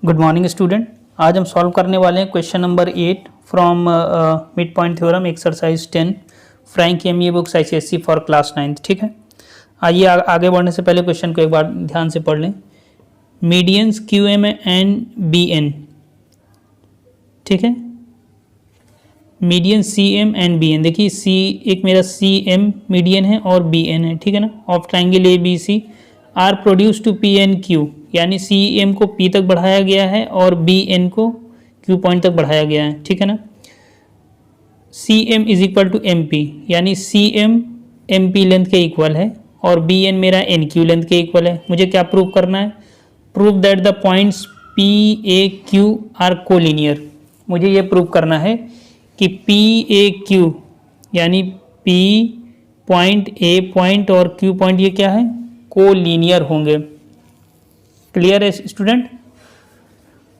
Good morning student. आज हम solve करने वाले हैं question number 8 from mid point theorem exercise 10 Frank MEA books ICSE for class 9। ठीक है, आइए आगे बढ़ने से पहले क्वेश्चन को एक बार ध्यान से पढ़ लें। Medians Q M and B N, ठीक है, median C M and B N. देखिए सी एक मेरा सी एम मीडियन है और बी एन है, ठीक है ना, of triangle A B C are produce to P N Q, यानी सी एम को पी तक बढ़ाया गया है और बी एन को क्यू पॉइंट तक बढ़ाया गया है, ठीक है ना। C M is equal to M P, यानी सी एम पी लेंथ के इक्वल है और बी एन मेरा एन क्यू लेंथ के इक्वल है। मुझे क्या प्रूव करना है? Prove that the points P A Q are collinear. मुझे ये प्रूव करना है कि पी ए क्यू यानी पी पॉइंट ए पॉइंट और क्यू पॉइंट ये क्या है? कोलिनियर होंगे। क्लियर है स्टूडेंट?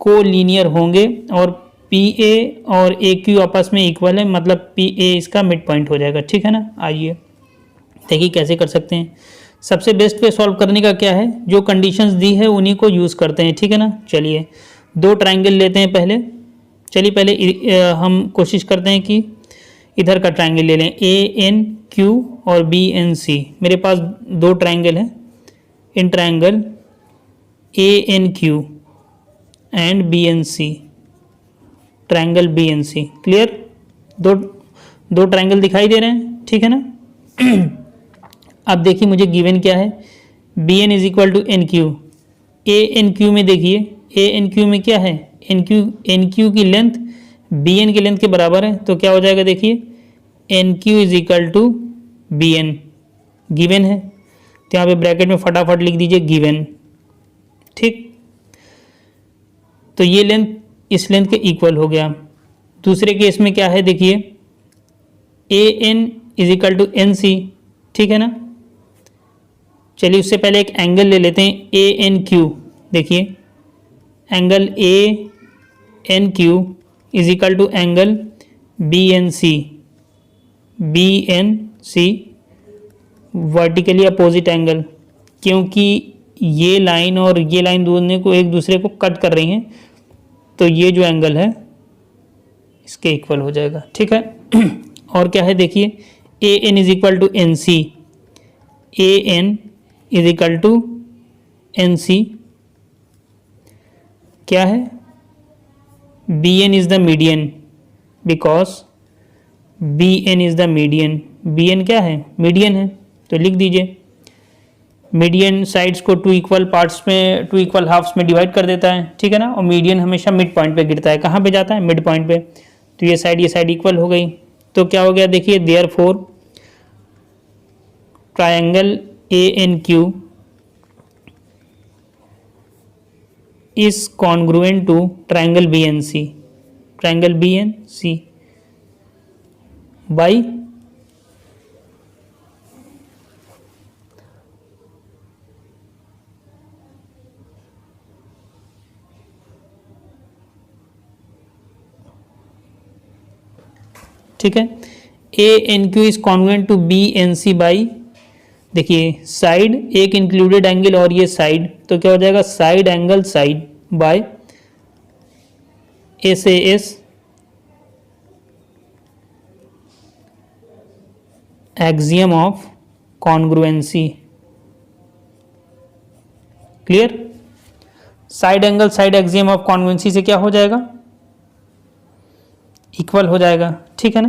कोलिनियर होंगे और पी ए और ए क्यू आपस में इक्वल है, मतलब पी ए इसका मिड पॉइंट हो जाएगा, ठीक है ना। आइए देखिए कैसे कर सकते हैं। सबसे बेस्ट वे सॉल्व करने का क्या है? जो कंडीशंस दी है उन्हीं को यूज़ करते हैं, ठीक है ना। चलिए दो ट्राइंगल लेते हैं पहले। चलिए पहले हम कोशिश करते हैं कि इधर का ट्राइंगल ले लें, ए एन क्यू और बी एन सी। मेरे पास दो ट्राइंगल हैं। In triangle A N Q and B N C, triangle B N C. Clear? दो ट्राइंगल दिखाई दे रहे हैं, ठीक है ना। अब देखिए मुझे गिवन क्या है, B N is equal to N Q. A N Q में देखिए, ए एन क्यू में क्या है? एन क्यू की लेंथ बी एन की लेंथ के बराबर है, तो क्या हो जाएगा? देखिए N Q is equal to B N, given है तो यहाँ पे ब्रैकेट में फटाफट लिख दीजिए गिवन, ठीक। तो ये लेंथ इस लेंथ के इक्वल हो गया। दूसरे केस में क्या है देखिए, A N is equal to N C, ठीक है ना। चलिए उससे पहले एक एंगल ले लेते हैं, ए एन क्यू। देखिए angle A N Q is equal to angle B N C, B N C vertically opposite angle, क्योंकि ये लाइन और ये लाइन दोनों को एक दूसरे को कट कर रही हैं, तो ये जो एंगल है इसके इक्वल हो जाएगा, ठीक है। और क्या है देखिए, A N is equal to N C, A N is equal to N C क्या है? B N is the median, because B N is the median. B N क्या है? मीडियन है, तो लिख दीजिए मीडियन साइड्स को टू इक्वल पार्ट्स में, टू इक्वल हाफ्स में डिवाइड कर देता है, ठीक है ना। और मीडियन हमेशा मिड पॉइंट पे गिरता है। कहाँ पे जाता है? मिड पॉइंट पे। तो ये साइड इक्वल हो गई, तो क्या हो गया देखिए, therefore triangle A N Q is congruent to triangle B N C, triangle B N C by ठीक है, A N Q is congruent to B N C by, देखिए साइड एक इंक्लूडेड एंगल और ये साइड, तो क्या हो जाएगा? Side angle side by S A S axiom of congruency. Clear? Side angle side axiom of congruency से क्या हो जाएगा? इक्वल हो जाएगा, ठीक है ना।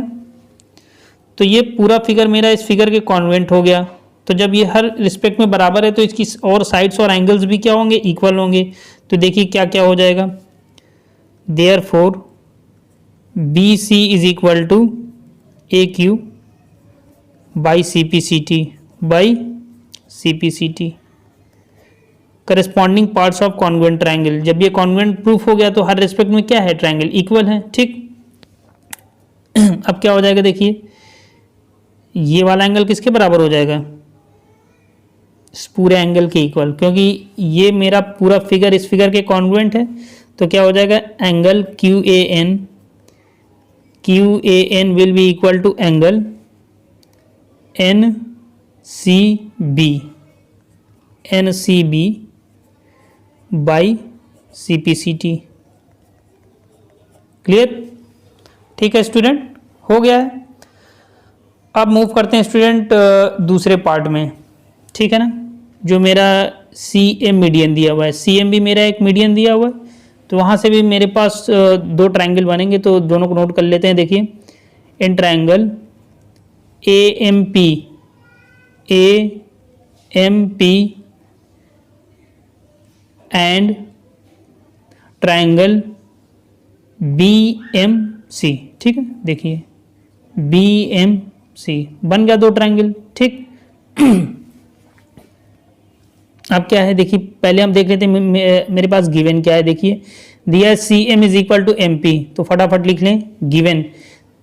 तो ये पूरा फिगर मेरा इस फिगर के कॉन्वेंट हो गया। तो जब ये हर रिस्पेक्ट में बराबर है तो इसकी और साइड्स और एंगल्स भी क्या होंगे? इक्वल होंगे। तो देखिए क्या क्या हो जाएगा, therefore B C is equal to A Q by C P C T, by C P C T corresponding parts of congruent triangle. जब ये कॉन्वेंट प्रूफ हो गया तो हर रिस्पेक्ट में क्या है? ट्राइंगल इक्वल है, ठीक। अब क्या हो जाएगा देखिए, ये वाला एंगल किसके बराबर हो जाएगा? इस पूरे एंगल के इक्वल, क्योंकि ये मेरा पूरा फिगर इस फिगर के कॉन्ग्रुएंट है। तो क्या हो जाएगा? Angle Q A N will be equal to angle N C B by CPCT। Clear? ठीक है स्टूडेंट, हो गया है। अब मूव करते हैं स्टूडेंट दूसरे पार्ट में, ठीक है ना। जो मेरा CM मीडियन दिया हुआ है, CM भी मेरा एक मीडियन दिया हुआ है, तो वहाँ से भी मेरे पास दो ट्रायंगल बनेंगे, तो दोनों को नोट कर लेते हैं। देखिए, in triangle AMP and triangle BMC, ठीक है। देखिए BMC बन गया दो ट्रायंगल, ठीक। अब क्या है, देखिए पहले हम देख लेते हैं मेरे पास गिवन क्या है। देखिए दिया CM is equal to MP, तो फटाफट लिख लें गिवन।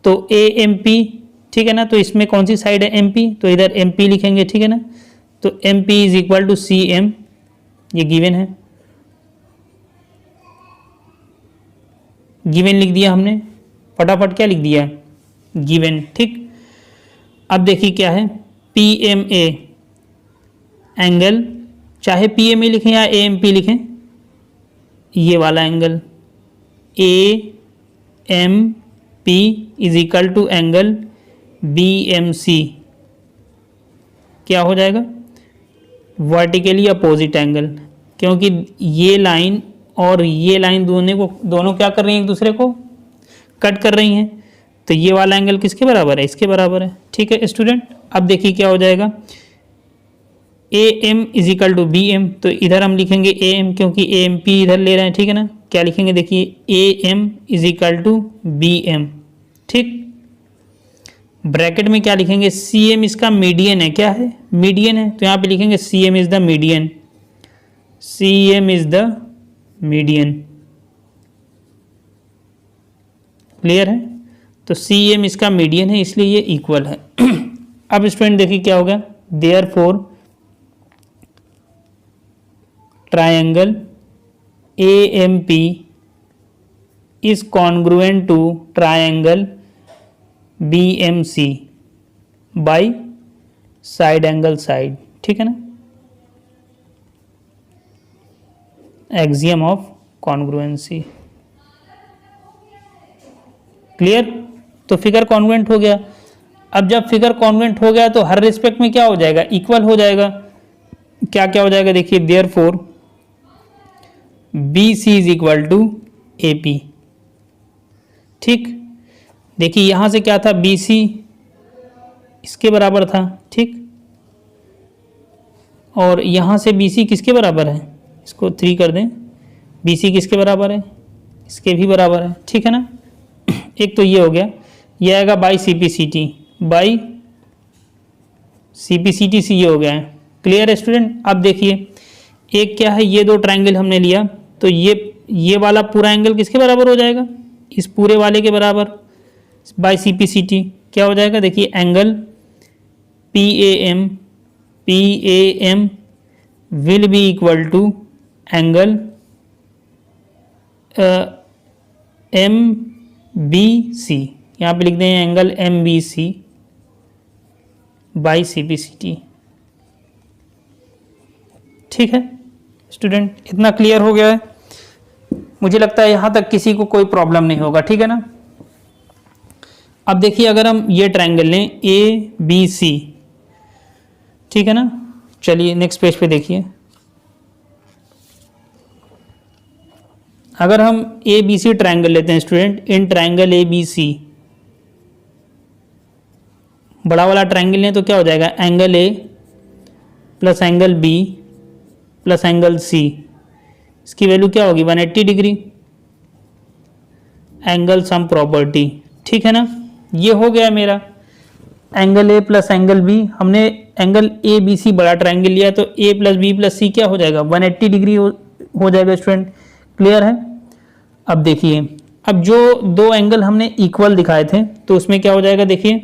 तो AMP, ठीक है ना, तो इसमें कौन सी साइड है MP, तो इधर MP लिखेंगे, ठीक है ना। तो MP is equal to CM, ये गिवन है, गिवन लिख दिया हमने। फटाफट क्या लिख दिया, गिवन, ठीक। अब देखिए क्या है, PMA एंगल, चाहे PMA लिखें या AMP लिखें, ये वाला angle AMP is equal to angle BMC, क्या हो जाएगा, वर्टिकली अपोजिट एंगल, क्योंकि ये लाइन और ये लाइन दोनों क्या कर रही हैं, एक दूसरे को कट कर रही हैं। तो ये वाला एंगल किसके बराबर है, इसके बराबर है, ठीक है स्टूडेंट। अब देखिए क्या हो जाएगा, AM is equal to BM, तो इधर हम लिखेंगे AM, क्योंकि AMP इधर ले रहे हैं, ठीक है ना। क्या लिखेंगे, देखिए AM is equal to BM, ठीक। ब्रैकेट में क्या लिखेंगे, CM इसका मीडियन है, क्या है, मीडियन है, तो यहाँ पे लिखेंगे CM is the median, CM is the median. Clear है, तो CM इसका मीडियन है, इसलिए ये इक्वल है। अब स्टूडेंट देखिए क्या होगा, therefore triangle AMP is congruent to triangle BMC by side angle side, ठीक है ना, एक्सियम ऑफ कॉन्ग्रुएंसी। क्लियर, तो फिगर कॉन्ग्रुएंट हो गया। अब जब फिगर कॉन्ग्रुएंट हो गया तो हर रिस्पेक्ट में क्या हो जाएगा, इक्वल हो जाएगा। क्या क्या हो जाएगा, देखिए therefore BC is equal to AP, ठीक। देखिए यहां से क्या था, BC इसके बराबर था, ठीक, और यहां से BC किसके बराबर है, इसको 3 कर दें, BC किसके बराबर है, इसके भी बराबर है, ठीक है ना। एक तो ये हो गया, ये आएगा बाई CPCT, बाई CPCT से ये हो गया है। क्लियर है स्टूडेंट। अब देखिए एक क्या है, ये दो ट्रायंगल हमने लिया, तो ये वाला पूरा एंगल किसके बराबर हो जाएगा, इस पूरे वाले के बराबर, बाई CPCT क्या हो जाएगा, देखिए angle PAM will be equal to angle MBC, यहाँ पे लिख दें एंगल MBC बाई CPCT, ठीक है स्टूडेंट। इतना क्लियर हो गया है, मुझे लगता है यहाँ तक किसी को कोई प्रॉब्लम नहीं होगा, ठीक है ना। अब देखिए अगर हम ये ट्रायंगल लें ABC, ठीक है ना, चलिए नेक्स्ट पेज पे देखिए। अगर हम ABC ट्रायंगल लेते हैं स्टूडेंट, इन ट्रायंगल ABC, बड़ा वाला ट्रायंगल लें तो क्या हो जाएगा, angle A plus angle B plus angle C, इसकी वैल्यू क्या होगी, 180 डिग्री, एंगल सम प्रॉपर्टी, ठीक है ना। ये हो गया मेरा angle A plus angle B। हमने एंगल ABC बड़ा ट्रायंगल लिया, तो A plus B plus C क्या हो जाएगा, 180 डिग्री हो जाएगा स्टूडेंट। क्लियर है। अब देखिए, अब जो दो एंगल हमने इक्वल दिखाए थे, तो उसमें क्या हो जाएगा, देखिए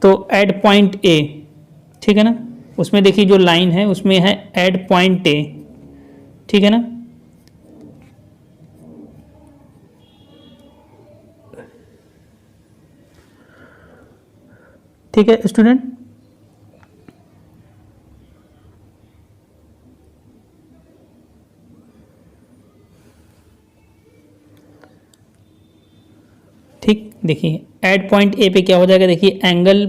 तो एट पॉइंट A, ठीक है ना, उसमें देखिए जो लाइन है उसमें है एट पॉइंट A, ठीक है ना। ठीक है स्टूडेंट। देखिए एट पॉइंट ए पे क्या हो जाएगा, देखिए एंगल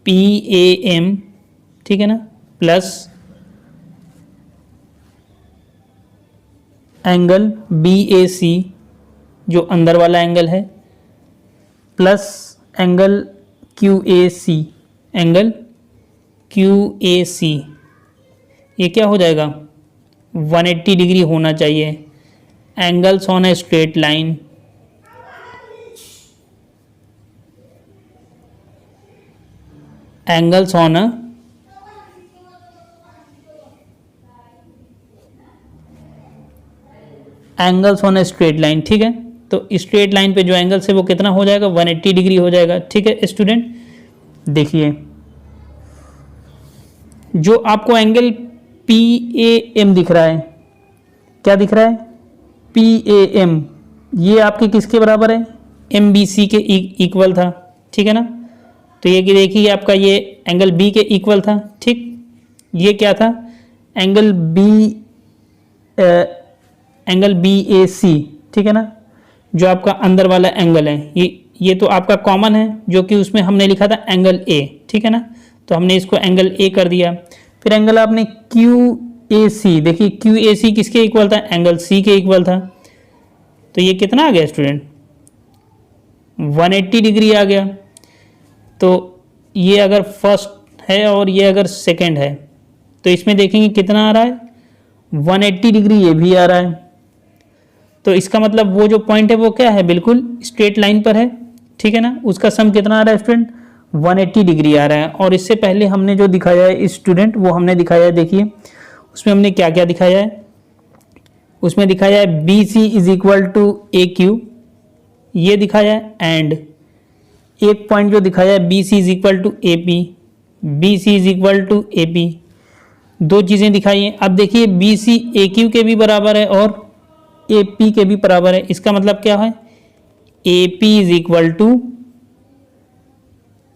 पी ए एम, ठीक है ना, plus angle B A C जो अंदर वाला एंगल है, plus angle Q A C, angle Q A C, ये क्या हो जाएगा 180 डिग्री होना चाहिए। Angles on a straight line, angles on a angles on a straight line, ठीक है। तो स्ट्रेट लाइन पे जो एंगल्स है वो कितना हो जाएगा 180 डिग्री हो जाएगा, ठीक है स्टूडेंट। देखिए जो आपको एंगल पी ए एम दिख रहा है, क्या दिख रहा है पी ए एम, ये आपके किसके बराबर है एम बी सी के इक्वल था, ठीक है ना। तो ये कि देखिए आपका ये एंगल बी के इक्वल था, ठीक। ये क्या था एंगल बी ए सी, ठीक है ना, जो आपका अंदर वाला एंगल है, ये तो आपका कॉमन है जो कि उसमें हमने लिखा था एंगल ए, ठीक है ना। तो हमने इसको एंगल ए कर दिया। फिर एंगल आपने क्यू ए सी, देखिए क्यू ए सी किसके इक्वल था एंगल सी के इक्वल था। तो ये कितना आ गया स्टूडेंट 180 डिग्री आ गया। तो ये अगर फर्स्ट है और ये अगर सेकंड है तो इसमें देखेंगे कितना आ रहा है 180 डिग्री, ये भी आ रहा है। तो इसका मतलब वो जो पॉइंट है वो क्या है बिल्कुल स्ट्रेट लाइन पर है, ठीक है ना। उसका सम कितना आ रहा है स्टूडेंट 180 डिग्री आ रहा है। और इससे पहले हमने जो दिखाया है स्टूडेंट वो हमने दिखाया है, देखिए उसमें हमने क्या क्या दिखाया है, उसमें दिखाया है B C is equal to A Q, ये दिखाया है। एंड एक पॉइंट जो दिखाया है B C is equal to A P, B C is equal to A P, दो चीज़ें दिखाई हैं। अब देखिए बी सी ए क्यू के भी बराबर है और ए पी के भी बराबर है। इसका मतलब क्या है A P is equal to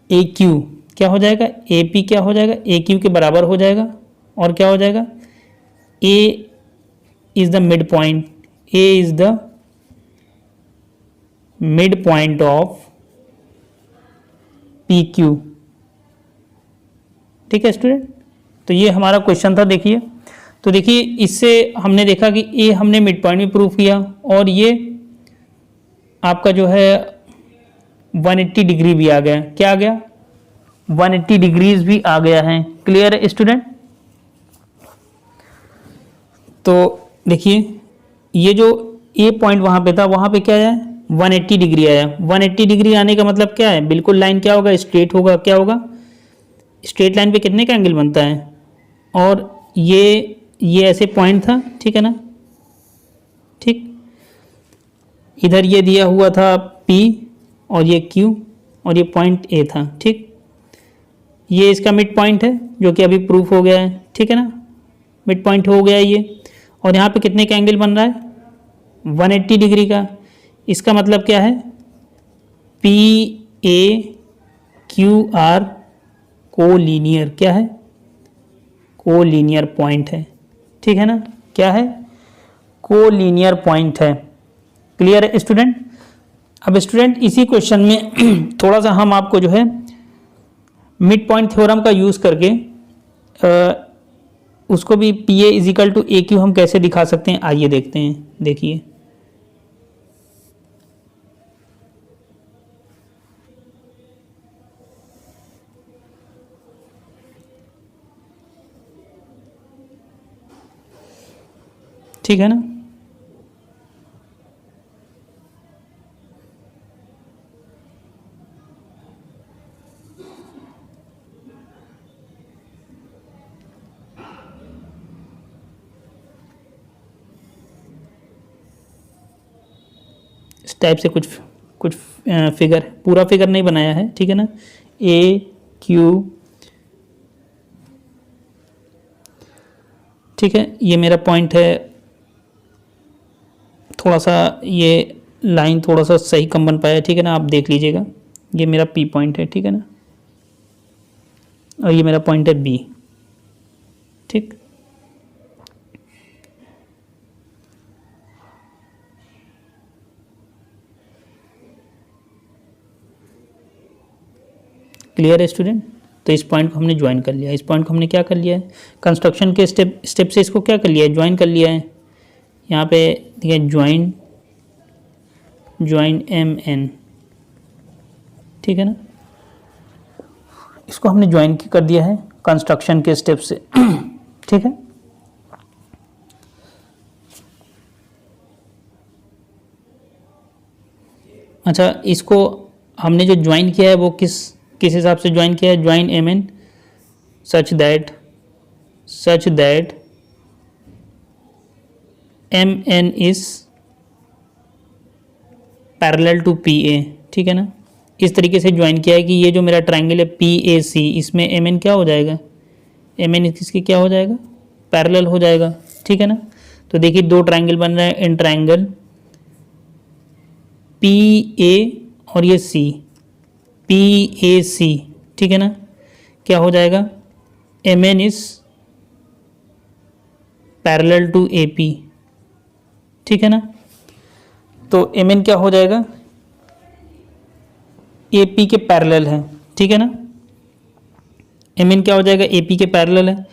A Q, क्या हो जाएगा ए पी क्या हो जाएगा ए क्यू के बराबर हो जाएगा। और क्या हो जाएगा A is the mid point, A is the mid point of P Q, ठीक है स्टूडेंट। तो ये हमारा क्वेश्चन था। देखिए तो देखिए इससे हमने देखा कि ए हमने मिड पॉइंट भी प्रूव किया और ये आपका जो है 180 डिग्री भी आ गया। क्या आ गया 180 डिग्रीज भी आ गया है। क्लियर है स्टूडेंट। तो देखिए ये जो ए पॉइंट वहां पे था वहां पे क्या आया 180 डिग्री आया। 180 डिग्री आने का मतलब क्या है बिल्कुल लाइन क्या होगा स्ट्रेट होगा। क्या होगा स्ट्रेट लाइन पे कितने का एंगल बनता है। और ये ऐसे पॉइंट था, ठीक है ना, ठीक। इधर ये दिया हुआ था P और ये Q और ये पॉइंट A था, ठीक। ये इसका मिड पॉइंट है जो कि अभी प्रूफ हो गया है, ठीक है ना, मिड पॉइंट हो गया है ये। और यहाँ पे कितने का एंगल बन रहा है 180 डिग्री का। इसका मतलब क्या है P A Q are collinear, क्या है कोलीनियर पॉइंट है, ठीक है ना, क्या है कोलीनियर पॉइंट है। क्लियर है स्टूडेंट। अब स्टूडेंट इसी क्वेश्चन में थोड़ा सा हम आपको जो है मिड पॉइंट थ्योरम का यूज़ करके उसको भी P A is equal to A Q हम कैसे दिखा सकते हैं आइए देखते हैं। देखिए ठीक है ना। इस टाइप से कुछ फिगर, पूरा फिगर नहीं बनाया है, ठीक है ना। ए क्यू, ठीक है, ये मेरा पॉइंट है। थोड़ा सा ये लाइन थोड़ा सा सही कम बन पाया, ठीक है ना, आप देख लीजिएगा। ये मेरा पी पॉइंट है, ठीक है ना, और ये मेरा पॉइंट है बी, ठीक। क्लियर है स्टूडेंट? तो इस पॉइंट को हमने ज्वाइन कर लिया, इस पॉइंट को हमने क्या कर लिया है, कंस्ट्रक्शन के स्टेप से इसको क्या कर लिया है, ज्वाइन कर लिया है। यहाँ पे देखिए ज्वाइन MN, ठीक है ना, इसको हमने ज्वाइन कर दिया है कंस्ट्रक्शन के स्टेप से। ठीक है, अच्छा इसको हमने जो ज्वाइन किया है वो किस हिसाब से ज्वाइन किया है, join MN such that MN is parallel to PA, ठीक है ना। इस तरीके से ज्वाइन किया है कि ये जो मेरा ट्राइंगल है PAC, इसमें MN क्या हो जाएगा, MN किसके क्या हो जाएगा, पैरेलल हो जाएगा, ठीक है ना। तो देखिए दो ट्राइंगल बन रहे हैं इन ट्राइंगल PA और ये PAC, ठीक है ना, क्या हो जाएगा, MN is parallel to AP, ठीक है ना। तो MN क्या हो जाएगा, AP के पैरेलल है, ठीक है ना। MN क्या हो जाएगा, AP के पैरेलल है,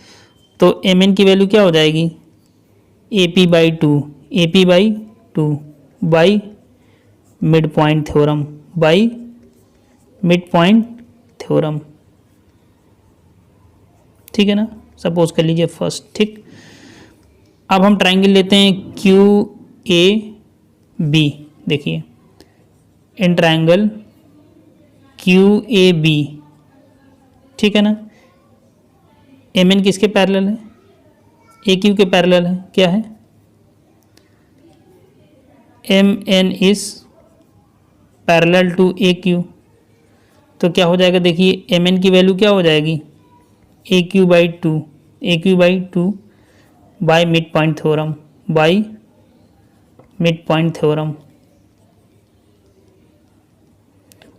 तो MN की वैल्यू क्या हो जाएगी, AP/2 by mid point theorem, ठीक है ना। सपोज कर लीजिए फर्स्ट, ठीक। अब हम ट्राइंगल लेते हैं QAB, देखिए इन ट्राइंगल QAB, ठीक है ना। MN किसके पैरेलल है, AQ के पैरेलल है, क्या है, MN is parallel to AQ। तो क्या हो जाएगा, देखिए MN की वैल्यू क्या हो जाएगी, AQ/2 by mid point theorem,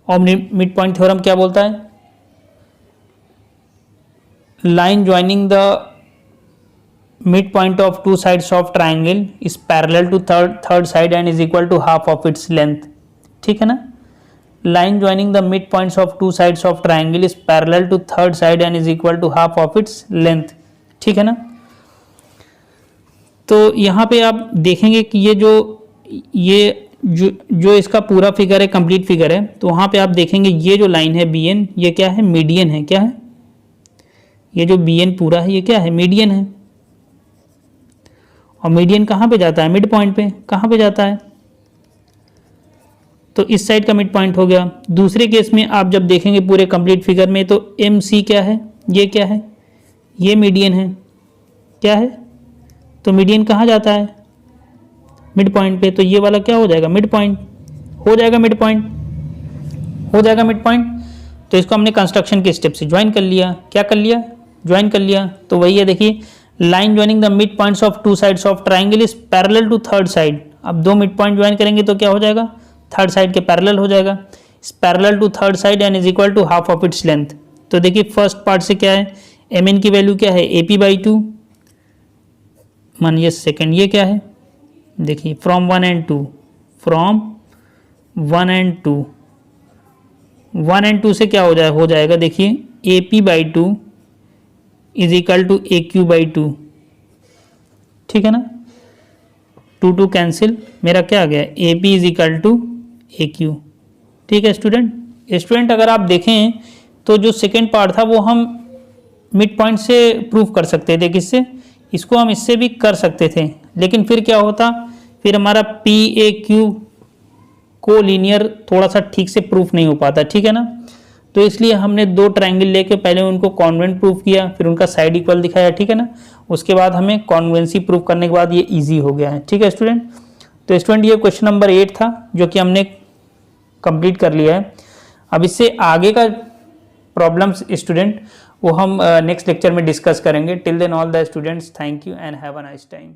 और मिड पॉइंट थ्योरम क्या बोलता है, line joining the mid point of two sides of triangle is parallel to third side and is equal to half of its length, ठीक है ना। Line joining the mid points of two sides of triangle is parallel to third side and is equal to half of its length, ठीक है ना। तो यहाँ पे आप देखेंगे कि ये जो इसका पूरा फिगर है, कंप्लीट फिगर है, तो वहाँ पे आप देखेंगे ये जो लाइन है BN, ये क्या है, मीडियन है, क्या है, ये जो BN पूरा है ये क्या है, मीडियन है। और मीडियन कहाँ पे जाता है, मिड पॉइंट पे, कहाँ पे जाता है, तो इस साइड का मिड पॉइंट हो गया। दूसरे केस में आप जब देखेंगे पूरे कंप्लीट फिगर में, तो MC क्या है, ये क्या है, ये मीडियन है, क्या है, तो मीडियन कहाँ जाता है, मिड पॉइंट पे, तो ये वाला क्या हो जाएगा, मिड पॉइंट हो जाएगा, मिड पॉइंट। तो इसको हमने कंस्ट्रक्शन के स्टेप से ज्वाइन कर लिया, क्या कर लिया, ज्वाइन कर लिया। तो वही है, देखिए line joining the mid points of two sides of triangle is parallel to third side. अब दो मिड पॉइंट ज्वाइन करेंगे तो क्या हो जाएगा, थर्ड साइड के पैरेलल हो जाएगा, is parallel to third side and is equal to half of its length. तो देखिए फर्स्ट पार्ट से क्या है, MN की वैल्यू क्या है, AP/2, मानिए सेकेंड ये क्या है, देखिए from 1 and 2, from 1 and 2, 1 and 2 से क्या हो जाएगा, देखिए AP/2 is equal to AQ/2, ठीक है ना। 2 कैंसिल, मेरा क्या आ गया, AP is equal to AQ, ठीक है स्टूडेंट। अगर आप देखें तो जो सेकेंड पार्ट था वो हम मिड पॉइंट से प्रूव कर सकते थे, किससे, इसको हम इससे भी कर सकते थे, लेकिन फिर क्या होता, फिर हमारा PAQ को लीनियर थोड़ा सा ठीक से प्रूफ नहीं हो पाता, ठीक है ना। तो इसलिए हमने दो ट्राइंगल लेके पहले उनको कॉन्वेंट प्रूफ किया, फिर उनका साइड इक्वल दिखाया, ठीक है ना। उसके बाद हमें कॉन्वेंसी प्रूफ करने के बाद ये इजी हो गया है, ठीक है स्टूडेंट। तो स्टूडेंट ये क्वेश्चन नंबर 8 था जो कि हमने कंप्लीट कर लिया है। अब इससे आगे का प्रॉब्लम्स स्टूडेंट वो हम नेक्स्ट लेक्चर में डिस्कस करेंगे। Till then all the students, thank you and have a nice time.